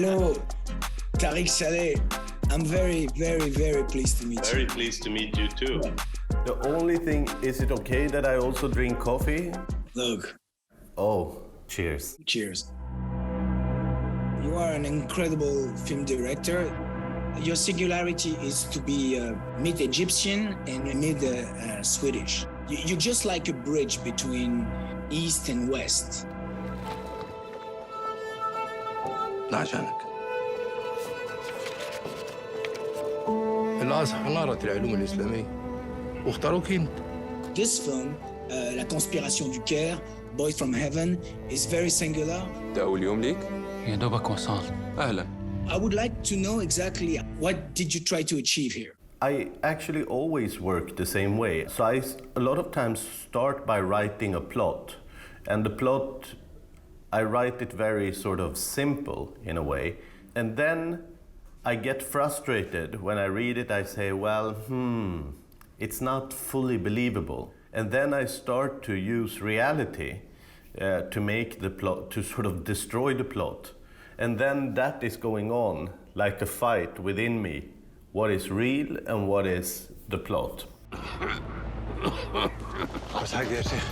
Hello, Tarik Saleh. I'm very, very, very pleased to meet you. Very pleased to meet you too. The only thing, is it okay that I also drink coffee? Look. Oh, cheers. Cheers. You are an incredible film director. Your singularity is to be mid-Egyptian and mid-Swedish. You're just like a bridge between East and West. لا عشانك. الأزهر نارت العلوم الإسلامية واختاروك أنت. This film, La Conspiration du Caire, Boys from Heaven, is very singular. ده أول يوم ليك؟ يا دوبك وصلت. أهلا. I would like to know exactly what did you try to achieve here? I actually always work the same way. So I a lot of times start by writing a plot. And the plot, I write it very sort of simple in a way. And then I get frustrated when I read it. I say, well, it's not fully believable. And then I start to use reality to make the plot, to sort of destroy the plot. And then that is going on like a fight within me. What is real and what is the plot? بس حاجة يا شيخ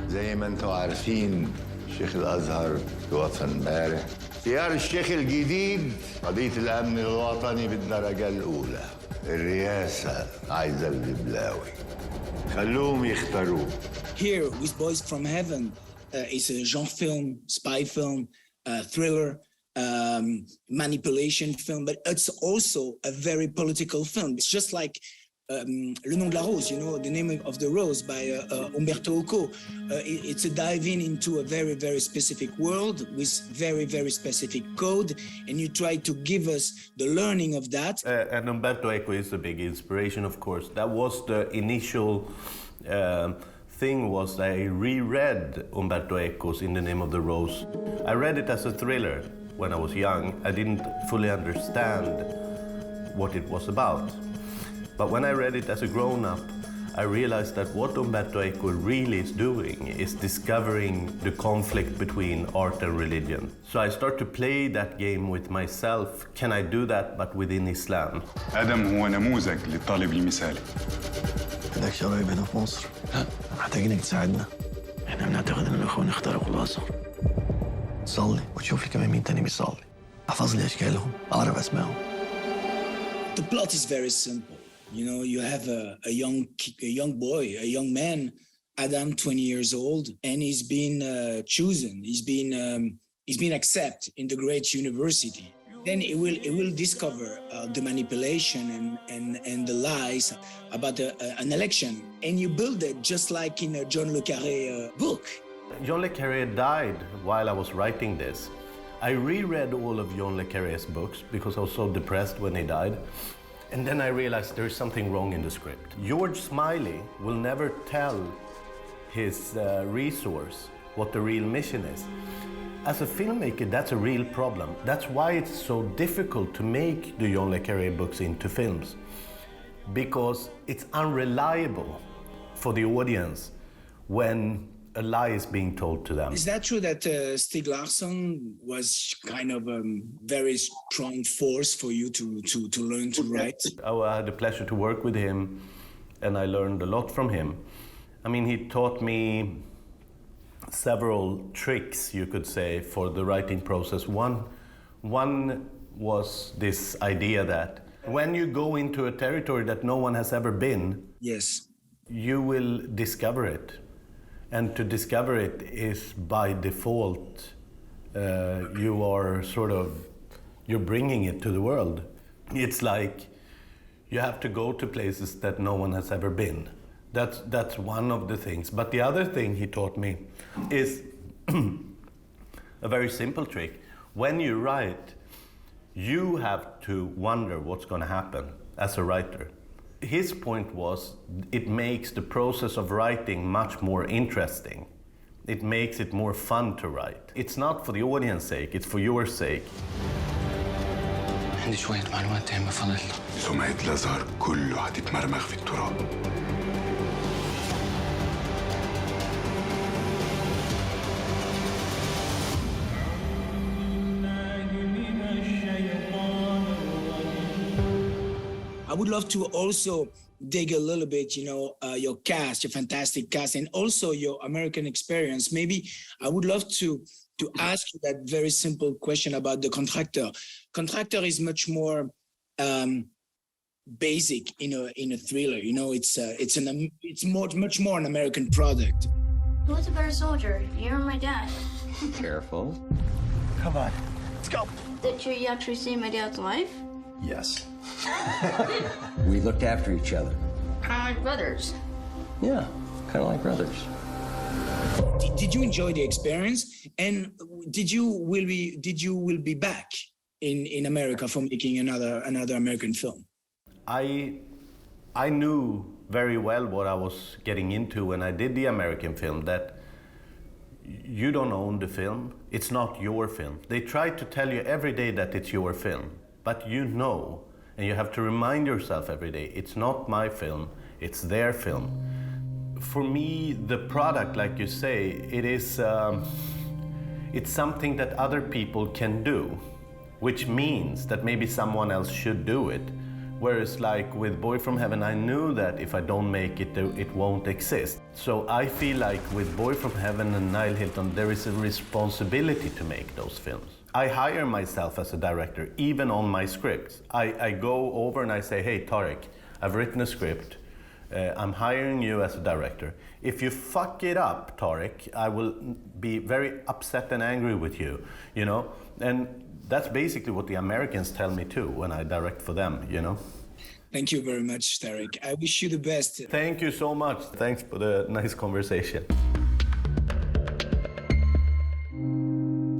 زي ما انتوا عارفين شيخ الأزهر توفى امبارح. اختيار الشيخ الجديد قضية الأمن الوطني بالدرجة الأولى. الرئاسة عايزة البلاوي. خلوهم يختاروه. Here with Boys from Heaven is a genre film, spy film, thriller, manipulation film, but it's also a very political film. It's just like Le Nom de la Rose, you know, The Name of the Rose by Umberto Eco. It's a diving into a very, very specific world with very, very specific code, and you try to give us the learning of that. And Umberto Eco is a big inspiration, of course. That was the initial thing was I reread Umberto Eco's In the Name of the Rose. I read it as a thriller when I was young. I didn't fully understand what it was about. But when I read it as a grown-up, I realized that what Umberto Eco really is doing is discovering the conflict between art and religion. So I start to play that game with myself. Can I do that but within Islam? آدم هو نموذج للطالب المثالي. عندكش قرايب هنا في مصر؟ لا، محتاجينك تساعدنا. احنا بنعتقد ان الاخوان اخترقوا الازهر. تصلي وتشوف لي كمان مين تاني بيصلي. احفظ لي اشكالهم، اعرف اسمائهم. The plot is very simple. You know, you have a young boy, a young man, Adam, 20 years old, and he's been chosen. He's been accepted in the great university. Then he will discover the manipulation and the lies about an election, and you build it just like in a John le Carré book. John le Carré died while I was writing this. I reread all of John le Carré's books because I was so depressed when he died. And then I realized there's something wrong in the script. George Smiley will never tell his resource what the real mission is. As a filmmaker, that's a real problem. That's why it's so difficult to make the John le Carré books into films. Because it's unreliable for the audience when a lie is being told to them. Is that true that Stieg Larsson was kind of a very strong force for you to learn to write? I had the pleasure to work with him, and I learned a lot from him. I mean, he taught me several tricks, you could say, for the writing process. One was this idea that when you go into a territory that no one has ever been, yes, you will discover it. And to discover it is by default, you're bringing it to the world. It's like you have to go to places that no one has ever been. That's one of the things. But the other thing he taught me is a very simple trick. When you write, you have to wonder what's going to happen as a writer. His point was it makes the process of writing much more interesting. It makes it more fun to write. It's not for the audience's sake, it's for your sake. عندي شوية معلومات تهمة فضل. سمعة الأزهر كله هتتمرمغ في التراب. would love to also dig a little bit, your cast, your fantastic cast, and also your American experience. Maybe I would love to ask you that very simple question about the contractor. Contractor is much more basic in a thriller. It's much more an American product. Who's a better soldier, you or my dad? Careful. Come on, let's go. Did you actually see my dad's life? Yes. We looked after each other. Kind of like brothers. Yeah, kind of like brothers. Did you enjoy the experience? And did you will be back in America for making another American film? I knew very well what I was getting into when I did the American film, that you don't own the film, it's not your film. They try to tell you every day that it's your film, but and you have to remind yourself every day, it's not my film, it's their film. For me, the product, like you say, it's something that other people can do, which means that maybe someone else should do it. Whereas like with Boy From Heaven, I knew that if I don't make it, it won't exist. So I feel like with Boy From Heaven and Niall Hilton, there is a responsibility to make those films. I hire myself as a director, even on my scripts. I go over and I say, hey, Tarik, I've written a script. I'm hiring you as a director. If you fuck it up, Tarik, I will be very upset and angry with you, And that's basically what the Americans tell me too when I direct for them, Thank you very much, Tarik. I wish you the best. Thank you so much. Thanks for the nice conversation.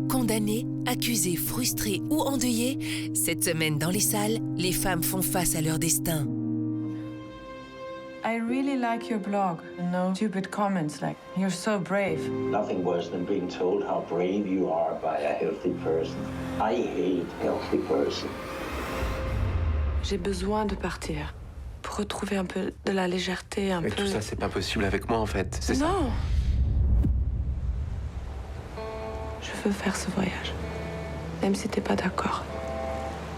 Condamnées, accusées, frustrées ou endeuillées, cette semaine dans les salles, les femmes font face à leur destin. I really like your blog. No stupid comments like, you're so brave. Nothing worse than being told how brave you are by a healthy person. I hate healthy person. J'ai besoin de partir pour retrouver un peu de la légèreté, un peu... Mais tout ça, c'est pas possible avec moi, en fait. C'est ça. Non. Je veux faire ce voyage, même si t'es pas d'accord.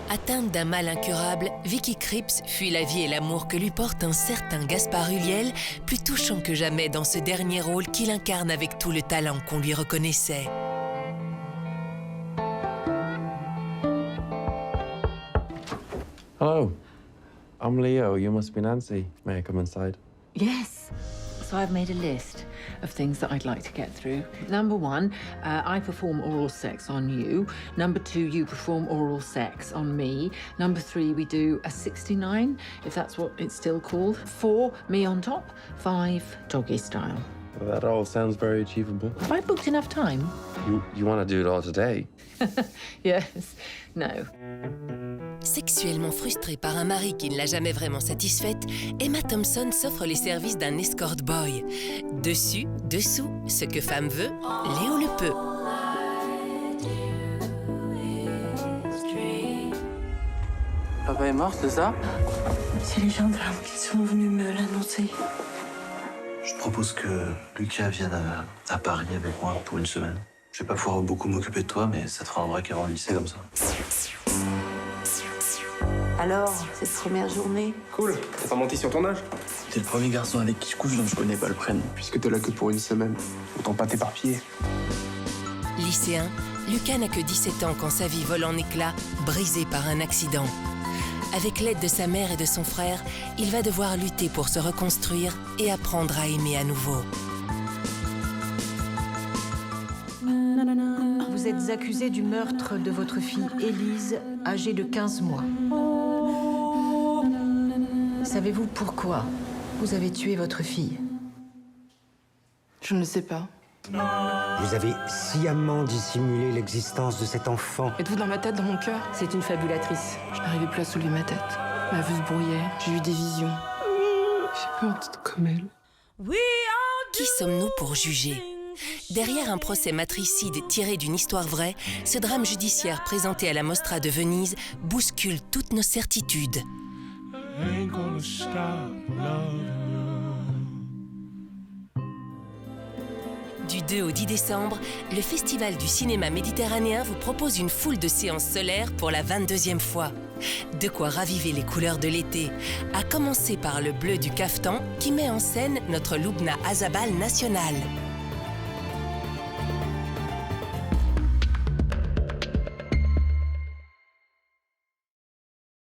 Atteinte d'un mal incurable, Vicky Krieps fuit la vie et l'amour que lui porte un certain Gaspard Ulliel, plus touchant que jamais dans ce dernier rôle qu'il incarne avec tout le talent qu'on lui reconnaissait. Hello, I'm Leo. You must be Nancy. May I come inside? Yes. So I've made a list of things that I'd like to get through. Number 1, I perform oral sex on you. Number 2, you perform oral sex on me. Number 3, we do a 69, if that's what it's still called. 4, me on top. 5, doggy style. Well, that all sounds very achievable. Have I booked enough time? You want to do it all today? Yes. No. Sexuellement frustrée par un mari qui ne l'a jamais vraiment satisfaite, Emma Thompson s'offre les services d'un escort boy. Dessus, dessous, ce que femme veut, Léo le peut. Papa est mort, c'est ça? C'est les gendarmes qui sont venus me l'annoncer. Je propose que Lucas vienne à Paris avec moi pour une semaine. Je vais pas pouvoir beaucoup m'occuper de toi, mais ça te fera un break avant le lycée comme ça. Alors, cette première journée? Cool. T'as pas menti sur ton âge? T'es le premier garçon avec qui je couche, donc je connais pas le prénom. Puisque t'es là que pour une semaine, autant pas t'éparpiller. Lycéen, Lucas n'a que 17 ans quand sa vie vole en éclats, brisée par un accident. Avec l'aide de sa mère et de son frère, il va devoir lutter pour se reconstruire et apprendre à aimer à nouveau. Vous êtes accusé du meurtre de votre fille Élise, âgée de 15 mois. Savez-vous pourquoi vous avez tué votre fille? Je ne sais pas. Vous avez sciemment dissimulé l'existence de cet enfant. Êtes-vous dans ma tête, dans mon cœur? C'est une fabulatrice. Je n'arrivais plus à soulever ma tête. Ma vue se brouillait, j'ai eu des visions. J'ai peur d'être comme elle. Qui sommes-nous pour juger? Derrière un procès matricide tiré d'une histoire vraie, ce drame judiciaire présenté à la Mostra de Venise bouscule toutes nos certitudes. Du 2 au 10 décembre, le Festival du cinéma méditerranéen vous propose une foule de séances solaires pour la 22e fois. De quoi raviver les couleurs de l'été, à commencer par le bleu du caftan qui met en scène notre Lubna Azabal national.